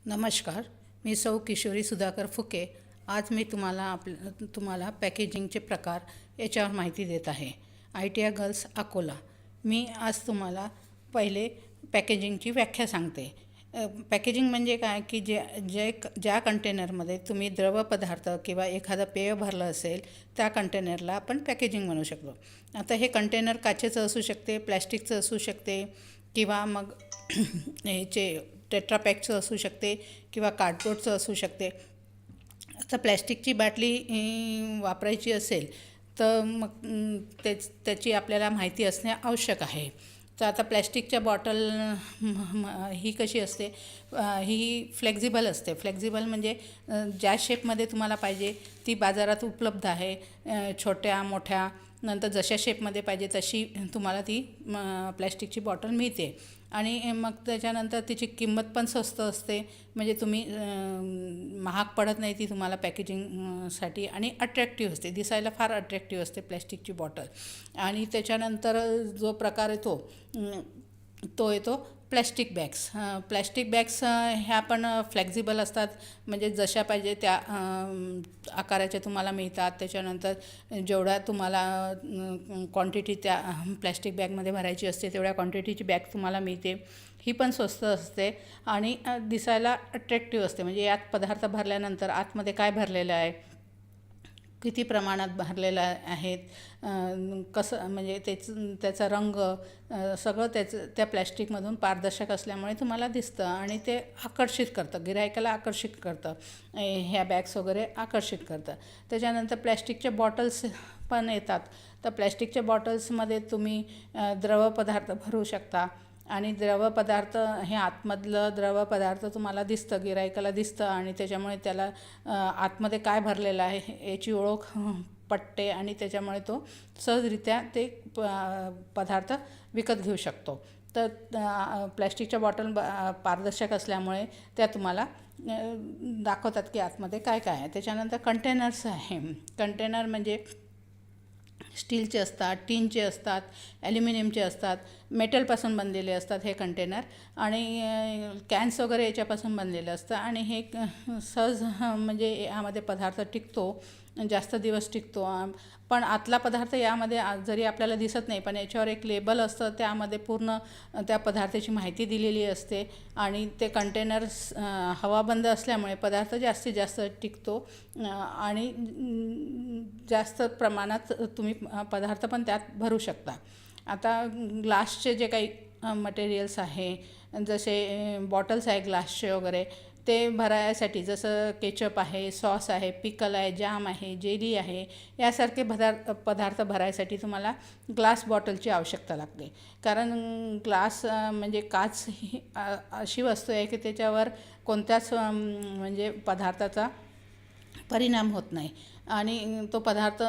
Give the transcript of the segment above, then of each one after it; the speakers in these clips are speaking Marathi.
नमस्कार. मी सौ किशोरी सुधाकर फुके. आज मी तुम्हाला पॅकेजिंगचे प्रकार याच्यावर माहिती देत आहे. ITI girls Akola. मी आज तुम्हाला पहिले पॅकेजिंगची व्याख्या सांगते. पॅकेजिंग म्हणजे काय की ज्या कंटेनरमध्ये तुम्ही द्रवपदार्थ किंवा एखादं पेय भरलं असेल त्या कंटेनरला आपण पॅकेजिंग म्हणू शकतो. आता हे कंटेनर काचेचं असू शकते, प्लॅस्टिकचं असू शकते किंवा मग ह्याचे टेट्रापॅकचं असू शकते किंवा कार्डबोर्डचं असू शकते. आता प्लॅस्टिकची बाटली वापरायची असेल तर मग त्याची आपल्याला माहिती असणे आवश्यक आहे. तर आता प्लॅस्टिकच्या बॉटल ही कशी असते, ही फ्लेक्झिबल असते. फ्लेक्झिबल म्हणजे ज्या शेपमध्ये तुम्हाला पाहिजे ती बाजारात उपलब्ध आहे. छोट्या मोठ्या नंतर जशा शेपमध्ये पाहिजे तशी तुम्हाला ती प्लॅस्टिकची बॉटल मिळते. आणि मग त्याच्यानंतर तिची किंमत पण स्वस्त असते. म्हणजे तुम्ही महाग पडत नाही ती तुम्हाला पॅकेजिंगसाठी. आणि अट्रॅक्टिव्ह असते, दिसायला फार अट्रॅक्टिव्ह असते प्लॅस्टिकची बॉटल. आणि त्याच्यानंतर जो प्रकार येतो तो येतो प्लॅस्टिक बॅग्स. प्लॅस्टिक बॅग्स ह्या पण फ्लेक्झिबल असतात. म्हणजे जशा पाहिजे त्या आकाराच्या तुम्हाला मिळतात. त्याच्यानंतर जेवढ्या तुम्हाला क्वांटिटी त्या प्लॅस्टिक बॅगमध्ये भरायची असते तेवढ्या क्वांटिटीची बॅग तुम्हाला मिळते. ही पण स्वस्त असते आणि दिसायला अट्रॅक्टिव्ह असते. म्हणजे यात पदार्थ भरल्यानंतर आतमध्ये काय भरलेलं आहे, किती प्रमाणात भरलेलं आहेत, कसं म्हणजे त्याचा रंग सगळं त्या प्लॅस्टिकमधून पारदर्शक असल्यामुळे तुम्हाला दिसतं आणि ते आकर्षित करतं, गिऱ्हाईकाला आकर्षित करतं. ह्या बॅग्स वगैरे आकर्षित करतं. त्याच्यानंतर प्लॅस्टिकच्या बॉटल्स पण येतात. तर प्लॅस्टिकच्या बॉटल्समध्ये तुम्ही द्रवपदार्थ भरू शकता. आणि द्रवपदार्थ हे आतमधलं द्रवपदार्थ तुम्हाला दिसतं, गिऱ्हाईकाला दिसतं आणि त्याच्यामुळे त्याला आतमध्ये काय भरलेलं आहे याची ओळख पटते आणि त्याच्यामुळे तो सहजरित्या ते पदार्थ विकत घेऊ शकतो. तर प्लॅस्टिकच्या बॉटल पारदर्शक असल्यामुळे त्या तुम्हाला दाखवतात की आतमध्ये काय काय आहे. त्याच्यानंतर कंटेनर्स आहे. कंटेनर म्हणजे स्टीलचे असतात, टीनचे असतात, ॲल्युमिनियमचे असतात, मेटलपासून बनलेले असतात हे कंटेनर. आणि कॅन्स वगैरे याच्यापासून बनलेलं असतं. आणि हे सहज म्हणजे यामध्ये पदार्थ टिकतो, जास्त दिवस टिकतो. पण आतला पदार्थ यामध्ये जरी आपल्याला दिसत नाही पण याच्यावर एक लेबल असतं, त्यामध्ये पूर्ण त्या पदार्थाची माहिती दिलेली असते. आणि ते कंटेनर्स हवाबंद असल्यामुळे पदार्थ जास्तीत जास्त टिकतो आणि जास्त प्रमाणात तुम्ही पदार्थ पण त्यात भरू शकता. आता ग्लासचे जे काही मटेरियल्स आहे, जसे बॉटल्स आहे ग्लासचे वगैरे, ते भरायसाठी जसं केचप आहे, सॉस आहे, पिकल आहे, जाम आहे, जेली आहे, यासारखे पदार्थ भरायसाठी तुम्हाला ग्लास बॉटलची आवश्यकता लागते. कारण ग्लास म्हणजे काच ही अशी वस्तू आहे की त्याच्यावर कोणत्याच म्हणजे पदार्थाचा परिणाम होत नाही आणि तो पदार्थ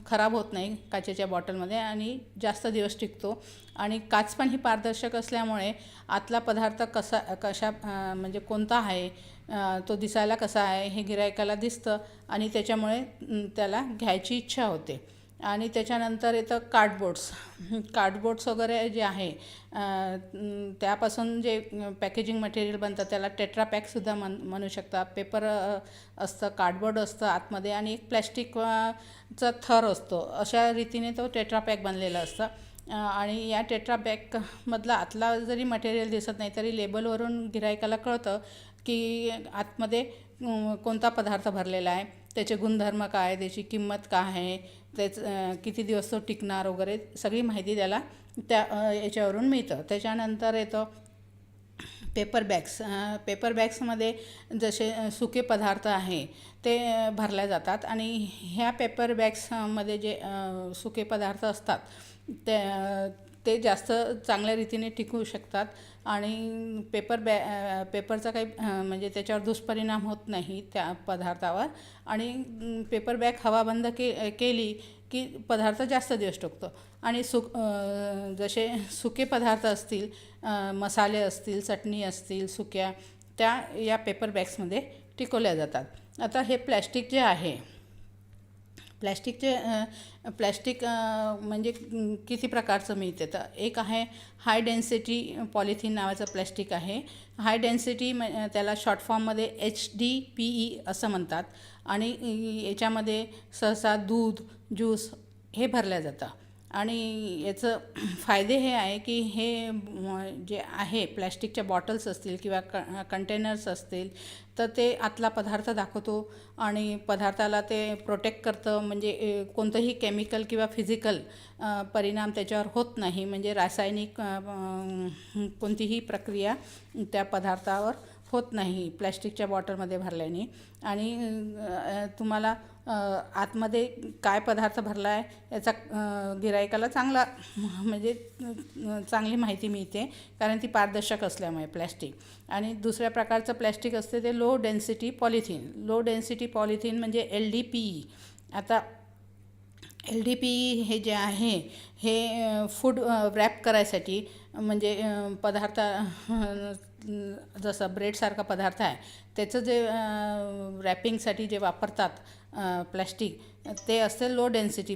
खराब होत नाही काचेच्या बॉटलमध्ये आणि जास्त दिवस टिकतो. आणि काच पण ही पारदर्शक असल्यामुळे आतला पदार्थ कशा म्हणजे कोणता आहे, तो दिसायला कसा आहे हे गिऱ्हाईकाला दिसतं आणि त्याच्यामुळे त्याला घ्यायची इच्छा होते. आणि त्याच्यानंतर येतं कार्डबोर्ड्स वगैरे जे आहे त्यापासून जे पॅकेजिंग मटेरियल बनतं त्याला टेट्रापॅकसुद्धा म्हणू शकता. पेपर असतं, कार्डबोर्ड असतं आतमध्ये आणि एक प्लॅस्टिकचा थर असतो. अशा रीतीने तो टेट्रापॅक बनलेला असतं. आणि या टेट्रापॅकमधला आतला जरी मटेरियल दिसत नाही तरी लेबलवरून गिऱ्हाईकाला कळतं की आतमध्ये कोणता पदार्थ भरलेला आहे, त्याचे गुणधर्म काय, त्याची किंमत काय आहे, किती दिवस तो टिकणार वगैरे सगळी माहिती त्याला त्या याच्यावरून मिळतं. त्याच्यानंतर येतं पेपर बॅग्समध्ये जसे सुके पदार्थ आहे ते भरले जातात. आणि ह्या पेपर बॅग्समध्ये जे सुके पदार्थ असतात ते जास्त चांगल्या रीतीने टिकू शकतात आणि पेपरचा काही म्हणजे त्याच्यावर दुष्परिणाम होत नाही त्या पदार्थावर. आणि पेपर बॅग हवाबंद केली की पदार्थ जास्त दिवस टिकतो. आणि जसे सुके पदार्थ असतील, मसाले असतील, चटणी असतील सुक्या, त्या या पेपर बॅग्समध्ये टिकवल्या जातात. आता हे प्लॅस्टिक जे आहे, प्लॅस्टिक म्हणजे किती प्रकारचं मिळते. तर एक आहे हाय डेन्सिटी पॉलिथिन नावाचं प्लॅस्टिक आहे. हाय डेन्सिटी त्याला शॉर्ट फॉर्ममध्ये HDPE असं म्हणतात. आणि याच्यामध्ये सहसा दूध, ज्यूस हे भरलं जातं. आणि याचं फायदे हे आहे की हे जे आहे प्लॅस्टिकच्या बॉटल्स असतील किंवा कंटेनर्स असतील तर ते आतला पदार्थ दाखवतो आणि पदार्थाला ते प्रोटेक्ट करतं. म्हणजे कोणतंही केमिकल किंवा फिजिकल परिणाम त्याच्यावर होत नाही. म्हणजे रासायनिक कोणतीही प्रक्रिया त्या पदार्थावर होत नाही प्लॅस्टिकच्या बॉटलमध्ये भरल्याने. आणि तुम्हाला आतमध्ये काय पदार्थ भरला आहे याचा गिऱ्हाईकाला म्हणजे चांगली माहिती मिळते, कारण ती पारदर्शक असल्यामुळे प्लॅस्टिक. आणि दुसऱ्या प्रकारचं प्लॅस्टिक असते ते लो डेन्सिटी पॉलिथिन म्हणजे LDPE. आता LDPE हे जे आहे हे फूड रॅप करायसाठी, म्हणजे पदार्थ जसं ब्रेडसारखा पदार्थ आहे त्याचं जे रॅपिंगसाठी जे वापरतात प्लॅस्टिक, ते असते लो डेन्सिटी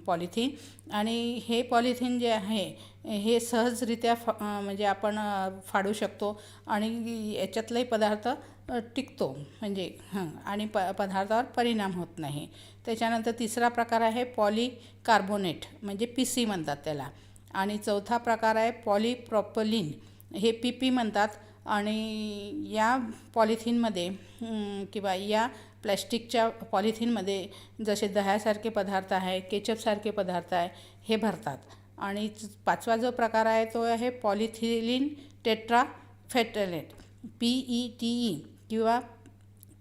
पॉलिथिन. आणि हे पॉलिथिन जे आहे हे सहजरित्या म्हणजे आपण फाडू शकतो आणि याच्यातलाही पदार्थ टिकतो, म्हणजे आणि पदार्थावर परिणाम होत नाही. त्याच्यानंतर तिसरा प्रकार आहे पॉलीकार्बोनेट म्हणजे PC म्हणतात त्याला. आणि चौथा प्रकार आहे पॉलीप्रॉपिलीन, हे PP म्हणतात. आणि या पॉलिथिनमध्ये किंवा या प्लॅस्टिकच्या पॉलिथिनमध्ये जसे दह्यासारखे पदार्थ आहे, केचपसारखे पदार्थ आहे हे भरतात. आणि पाचवा जो प्रकार आहे तो आहे पॉलिथिलीन टेट्राफेटलेट PETE किंवा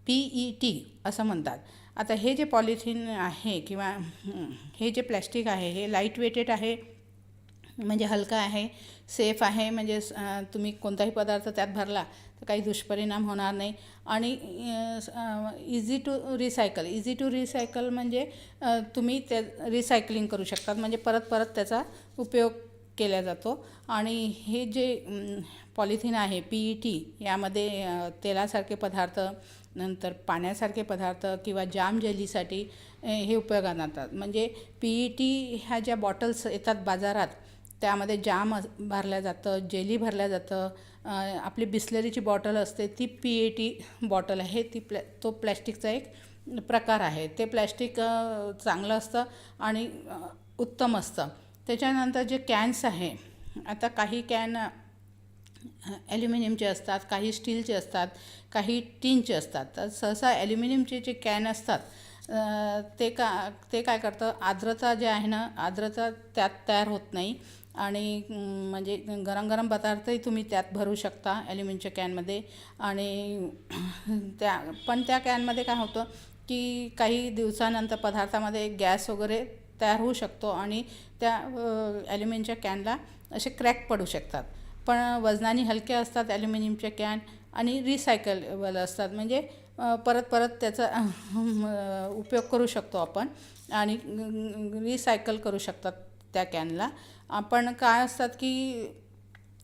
PET असं म्हणतात. आता हे जे पॉलिथिन आहे किंवा हे जे प्लॅस्टिक आहे हे लाईट वेटेड आहे, म्हणजे हलका आहे, सेफ आहे. म्हणजे तुम्ही कोणताही पदार्थ त्यात भरला तर काही दुष्परिणाम होणार नाही. आणि इझी टू रिसायकल म्हणजे तुम्ही ते रिसायकलिंग करू शकतात, म्हणजे परत त्याचा उपयोग केला जातो. आणि हे जे पॉलिथिन आहे PET यामध्ये तेलासारखे पदार्थ, नंतर पाण्यासारखे पदार्थ किंवा जाम जेलीसाठी हे उपयोगात आणतात. म्हणजे PET ह्या ज्या बॉटल्स येतात बाजारात त्यामध्ये जाम भरल्या जातं, जेली भरल्या जातं. आपली बिस्लरीची बॉटल असते ती PET बॉटल आहे, तो प्लॅस्टिकचा एक प्रकार आहे. ते प्लॅस्टिक चांगलं असतं आणि उत्तम असतं. त्याच्यानंतर जे कॅन्स आहे, आता काही कॅन ॲल्युमिनियमचे असतात, काही स्टीलचे असतात, काही टीनचे असतात. तर सहसा ॲल्युमिनियमचे जे कॅन असतात ते काय करतं, आर्द्रता जे आहे ना, आर्द्रता त्यात तयार होत नाही. आणि म्हणजे गरम पदार्थही तुम्ही त्यात भरू शकता ॲल्युमिनियमच्या कॅनमध्ये. आणि त्या कॅनमध्ये काय होतं की काही दिवसानंतर पदार्थामध्ये गॅस वगैरे तयार होऊ शकतो आणि त्या ॲल्युमिनियमच्या कॅनला असे क्रॅक पडू शकतात. पण वजनाने हलके असतात ॲल्युमिनियमचे कॅन आणि रिसायकलेबल असतात. म्हणजे परत त्याचा उपयोग करू शकतो आपण आणि रिसायकल करू शकतात त्या कॅनला. आपण काय असतात की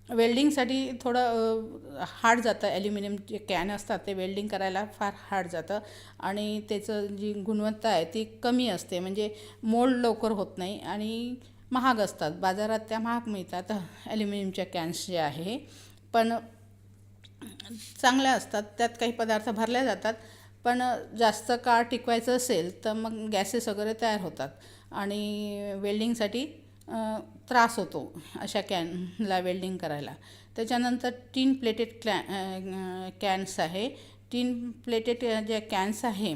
वेल्डिंगसाठी थोडं हार्ड जातं, ॲल्युमिनियम जे कॅन असतात ते वेल्डिंग करायला फार हार्ड जातं आणि त्याचं जी गुणवत्ता आहे ती कमी असते. म्हणजे मोल्ड लवकर होत नाही आणि महाग असतात. बाजारात त्या महाग मिळतात ॲल्युमिनियमच्या कॅन्स जे आहे, पण चांगल्या असतात. त्यात काही पदार्थ भरले जातात. पण जास्त काळ टिकवायचं असेल तर मग गॅसेस वगैरे तयार होतात आणि वेल्डिंगसाठी त्रास होतो अशा कॅनला वेल्डिंग करायला. त्याच्यानंतर टीन प्लेटेड कॅन्स आहे. टीन प्लेटेड जे कॅन्स आहे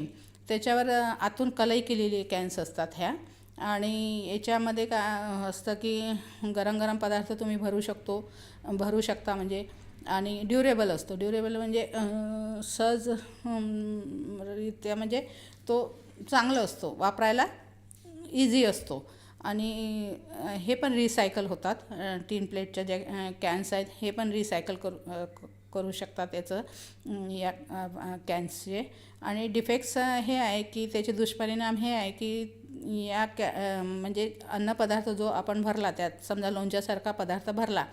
त्याच्यावर आतून कलई केलेली कॅन्स असतात ह्या. आणि याच्यामध्ये काय असतं की गरम पदार्थ तुम्ही भरू शकता म्हणजे. आणि ड्युरेबल असतो. ड्युरेबल म्हणजे सहजरित्या म्हणजे तो चांगला असतो, वापरायला इझी असतो. आणि हे पण रिसायकल होतात. टीन प्लेटच्या ज्या कॅन्स आहेत हे पण रिसायकल करू शकतात या कॅन्सचे. आणि डिफेक्ट्स हे आहे की त्याचे दुष्परिणाम हे आहे की या म्हणजे अन्नपदार्थ जो आपण भरला, त्यात समजा लोणच्यासारखा पदार्थ भरला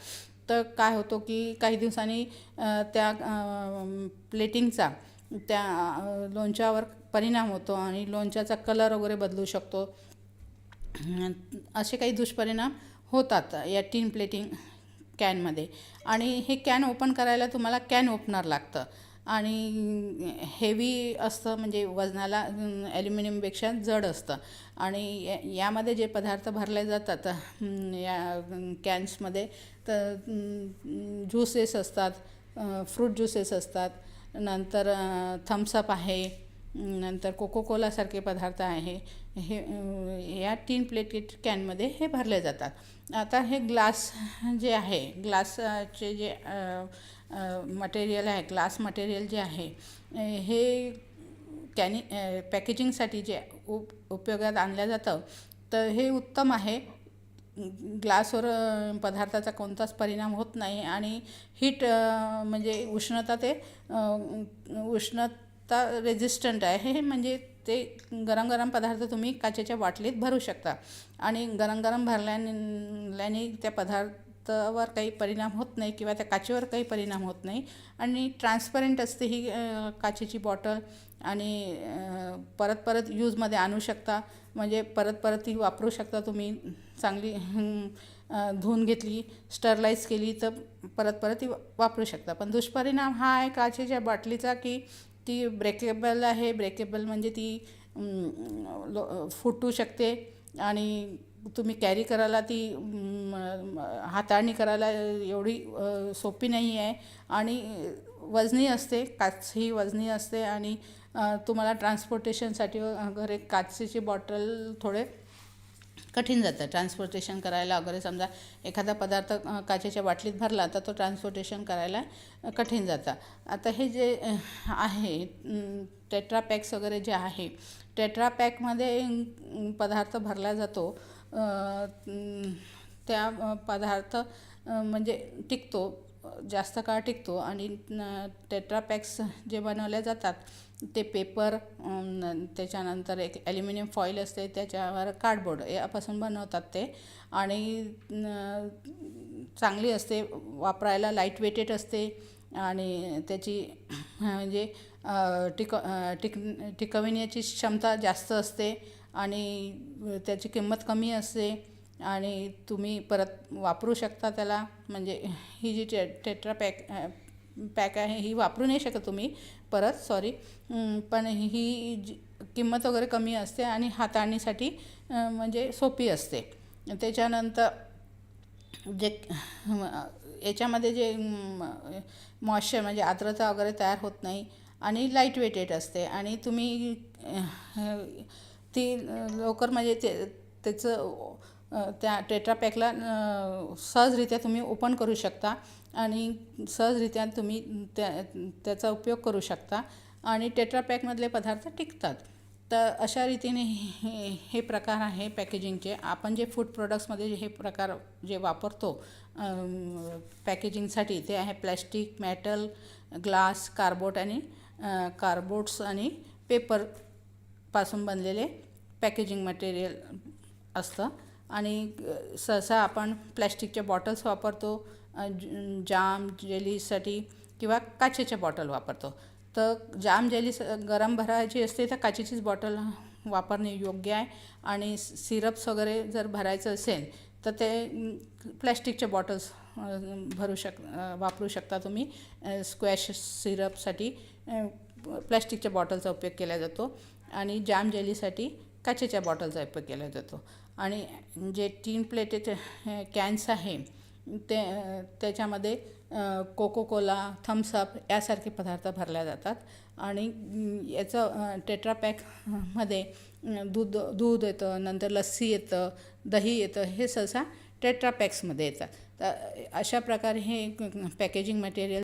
तर काय होतो की काही दिवसांनी त्या प्लेटिंगचा त्या लोणच्यावर परिणाम होतो आणि लोणच्याचा कलर वगैरे बदलू शकतो. असे काही दुष्परिणाम होतात या टीन प्लेटिंग कॅनमध्ये. आणि हे कॅन ओपन करायला तुम्हाला कॅन ओपनर लागतं आणि हेवी असतं, म्हणजे वजनाला ॲल्युमिनियमपेक्षा जड असतं. आणि यामध्ये जे पदार्थ भरले जातात या कॅन्समध्ये, तर ज्युसेस असतात, फ्रूट ज्युसेस असतात, नंतर थम्सअप आहे, नंतर कोको कोलासारखे पदार्थ आहे, हे या टीन प्लेटेड कॅनमध्ये हे भरले जातात. आता हे ग्लास जे आहे, ग्लासचे जे मटेरियल आहे, ग्लास मटेरियल जे आहे, हे पॅकेजिंगसाठी जे उपयोगात आणलं जातं, तर हे उत्तम आहे. ग्लासवर पदार्थाचा कोणताच परिणाम होत नाही आणि हीट म्हणजे उष्णता रेझिस्टंट आहे. हे म्हणजे ते गरम गरम पदार्थ तुम्ही काचेच्या बाटलीत भरू शकता आणि गरम गरम भरल्याने त्या पदार्थावर काही परिणाम होत नाही किंवा त्या काचेवर काही परिणाम होत नाही. आणि ट्रान्सपरंट असते ही काचेची बॉटल आणि परत परत यूजमध्ये आणू शकता, म्हणजे परत परत ती वापरू शकता तुम्ही. चांगली धुवून घेतली, स्टरलाईज केली तर परत परत ती वापरू शकता. पण दुष्परिणाम हा आहे काचेच्या बाटलीचा की ती ब्रेकेबल आहे. ब्रेकेबल म्हणजे ती फुटू शकते आणि तुम्ही कॅरी करायला, ती हाताळणी करायला एवढी सोपी नाही आहे आणि वजनी असते. काच ही वजनी असते आणि तुम्हाला ट्रान्सपोर्टेशनसाठी वगैरे काचेची बॉटल थोडे कठीण जातं ट्रान्सपोर्टेशन करायला वगैरे. समजा एखादा पदार्थ काचेच्या बाटलीत भरला तर तो ट्रान्सपोर्टेशन करायला कठीण जातं. आता हे जे आहे टेट्रापॅक्स वगैरे जे आहे, टेट्रापॅकमध्ये पदार्थ भरला जातो, त्या पदार्थ म्हणजे टिकतो, जास्त काळ टिकतो. आणि टेट्रापॅक्स जे बनवले जातात ते पेपर, त्याच्यानंतर एक ॲल्युमिनियम फॉईल असते, त्याच्यावर कार्डबोर्ड यापासून बनवतात ते. आणि चांगली असते वापरायला, लाईट वेटेड असते आणि त्याची म्हणजे टिकविण्याची क्षमता जास्त असते आणि त्याची किंमत कमी असते आणि तुम्ही परत वापरू शकता त्याला. म्हणजे ही जी पॅक आहे ही वापरू नाही शकत तुम्ही परत, सॉरी, पण ही किंमत वगैरे कमी असते आणि हाताळणीसाठी म्हणजे सोपी असते. त्याच्यानंतर जे याच्यामध्ये जे मॉइश्चर म्हणजे आर्द्रता वगैरे तयार होत नाही आणि लाईट वेटेड असते आणि तुम्ही ती लवकर म्हणजे त्याचं त्या टेट्रापॅकला सहजरित्या तुम्ही ओपन करू शकता आणि सहजरित्या तुम्ही त्याचा उपयोग करू शकता आणि टेट्रापॅकमधले पदार्थ टिकतात. तर अशा रीतीने हे प्रकार आहे पॅकेजिंगचे. आपण जे फूड प्रोडक्ट्समध्ये हे प्रकार जे वापरतो पॅकेजिंगसाठी, ते आहे प्लॅस्टिक, मेटल, ग्लास, कार्डबोर्ड्स आणि पेपरपासून बनलेले पॅकेजिंग मटेरियल असतं. आणि सहसा आपण प्लॅस्टिकच्या बॉटल्स वापरतो जाम जेलीसाठी किंवा काचेच्या बॉटल वापरतो. तर जाम जेली गरम भरायची असते तर काचेचीच बॉटल वापरणे योग्य आहे आणि सिरप्स वगैरे जर भरायचं असेल तर ते प्लॅस्टिकच्या बॉटल्स वापरू शकता तुम्ही. स्क्वॅश सिरपसाठी प्लॅस्टिकच्या बॉटलचा उपयोग केला जातो आणि जाम जेलीसाठी काचेच्या बॉटलचा उपयोग केला जातो. आणि जे टीन प्लेटेड कॅन्स आहे त्याच्यामध्ये कोको कोला, थम्सअप यासारखे पदार्थ भरले जातात. आणि याचं टेट्रापॅकमध्ये दूध येतं, नंतर लस्सी येतं, दही येतं, हे सहसा टेट्रापॅक्समध्ये येतात. तर अशा प्रकारे हे पॅकेजिंग मटेरियल